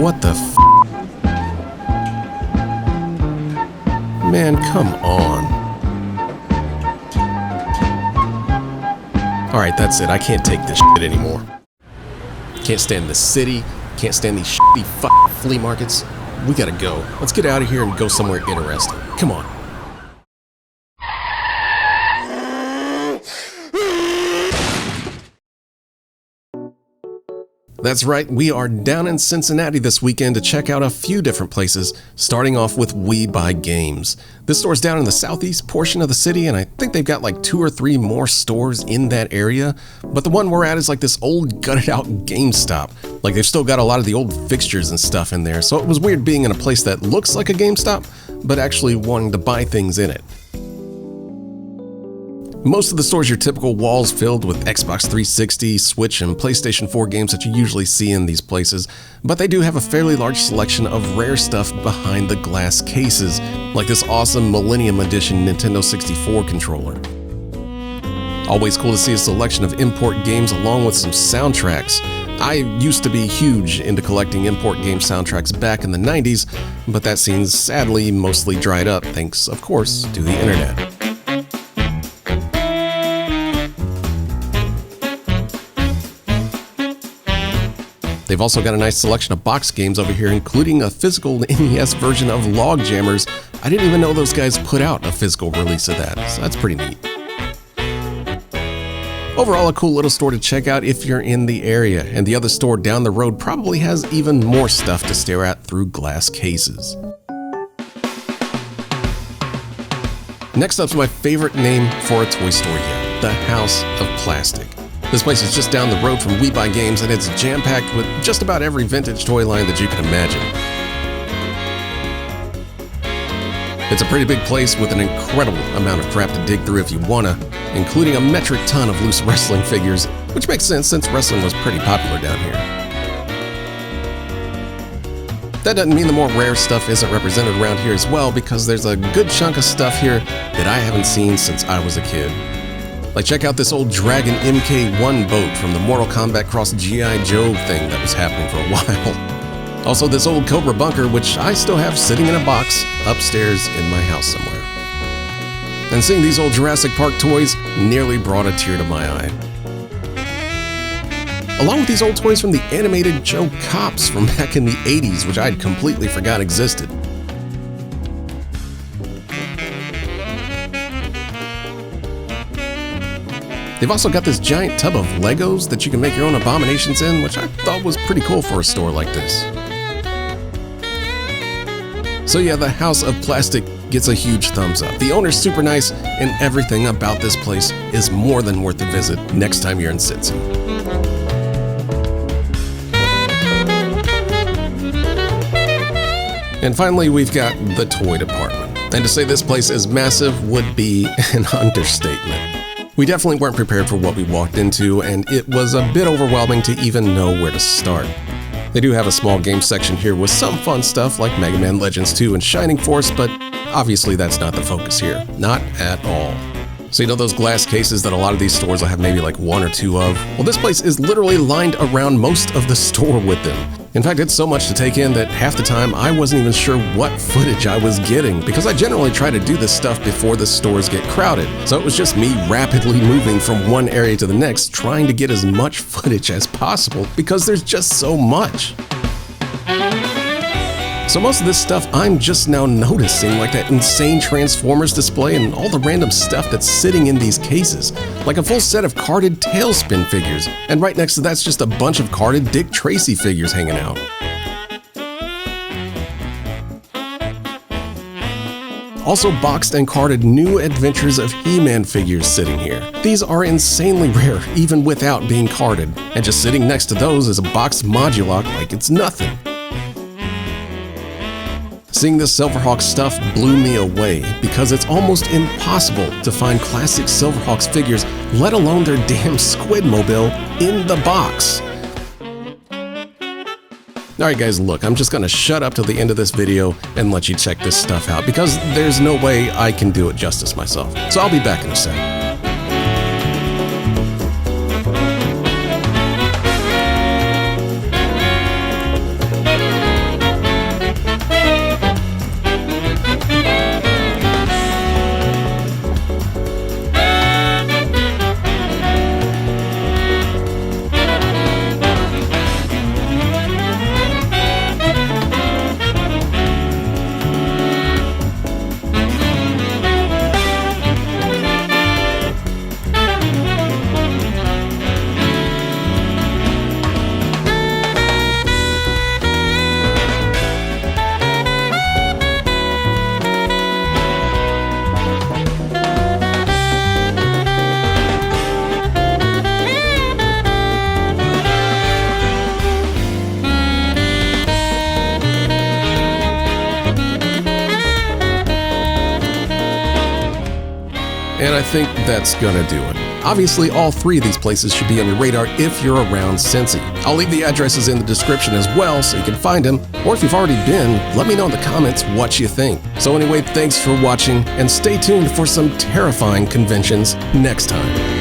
What the f? Man, come on. Alright, that's it. I can't take this shit anymore. Can't stand the city. Can't stand these shitty fucking flea markets. We gotta go. Let's get out of here and go somewhere interesting. Come on. That's right, we are down in Cincinnati this weekend to check out a few different places, starting off with We Buy Games. This store's down in the southeast portion of the city, and I think they've got like 2 or 3 more stores in that area, but the one we're at is like this old gutted out GameStop. Like they've still got a lot of the old fixtures and stuff in there, so it was weird being in a place that looks like a GameStop, but actually wanting to buy things in it. Most of the store's your typical walls filled with Xbox 360, Switch, and PlayStation 4 games that you usually see in these places, but they do have a fairly large selection of rare stuff behind the glass cases, like this awesome Millennium Edition Nintendo 64 controller. Always cool to see a selection of import games along with some soundtracks. I used to be huge into collecting import game soundtracks back in the 90s, but that scene's sadly mostly dried up thanks, of course, to the internet. They've also got a nice selection of box games over here, including a physical NES version of Logjammers. I didn't even know those guys put out a physical release of that, so that's pretty neat. Overall, a cool little store to check out if you're in the area, and the other store down the road probably has even more stuff to stare at through glass cases. Next up's my favorite name for a toy store yet, the House of Plastik. This place is just down the road from We Buy Games, and it's jam-packed with just about every vintage toy line that you can imagine. It's a pretty big place with an incredible amount of crap to dig through if you wanna, including a metric ton of loose wrestling figures, which makes sense since wrestling was pretty popular down here. That doesn't mean the more rare stuff isn't represented around here as well, because there's a good chunk of stuff here that I haven't seen since I was a kid. Like check out this old Dragon MK1 boat from the Mortal Kombat Cross G.I. Joe thing that was happening for a while. Also this old Cobra bunker, which I still have sitting in a box upstairs in my house somewhere. And seeing these old Jurassic Park toys nearly brought a tear to my eye. Along with these old toys from the animated Joe Cops from back in the 80s, which I'd completely forgot existed. They've also got this giant tub of Legos that you can make your own abominations in, which I thought was pretty cool for a store like this. So yeah, the House of Plastik gets a huge thumbs up. The owner's super nice, and everything about this place is more than worth a visit next time you're in Cincy. And finally, we've got the toy department. And to say this place is massive would be an understatement. We definitely weren't prepared for what we walked into, and it was a bit overwhelming to even know where to start. They do have a small game section here with some fun stuff like Mega Man Legends 2 and Shining Force, but obviously that's not the focus here. Not at all. So you know those glass cases that a lot of these stores will have maybe like 1 or 2 of? Well, this place is literally lined around most of the store with them. In fact, it's so much to take in that half the time I wasn't even sure what footage I was getting, because I generally try to do this stuff before the stores get crowded. So it was just me rapidly moving from one area to the next, trying to get as much footage as possible because there's just so much. So most of this stuff I'm just now noticing, like that insane Transformers display and all the random stuff that's sitting in these cases, like a full set of carded Tailspin figures, and right next to that's just a bunch of carded Dick Tracy figures hanging out. Also boxed and carded New Adventures of He-Man figures sitting here. These are insanely rare, even without being carded, and just sitting next to those is a boxed Modulock like it's nothing. Seeing this Silverhawks stuff blew me away, because it's almost impossible to find classic Silverhawks figures, let alone their damn Squidmobile, in the box. Alright guys, look, I'm just gonna shut up till the end of this video and let you check this stuff out, because there's no way I can do it justice myself. So I'll be back in a sec. And I think that's gonna do it. Obviously, all 3 of these places should be on your radar if you're around Cincy. I'll leave the addresses in the description as well so you can find them, or if you've already been, let me know in the comments what you think. So anyway, thanks for watching, and stay tuned for some terrifying conventions next time.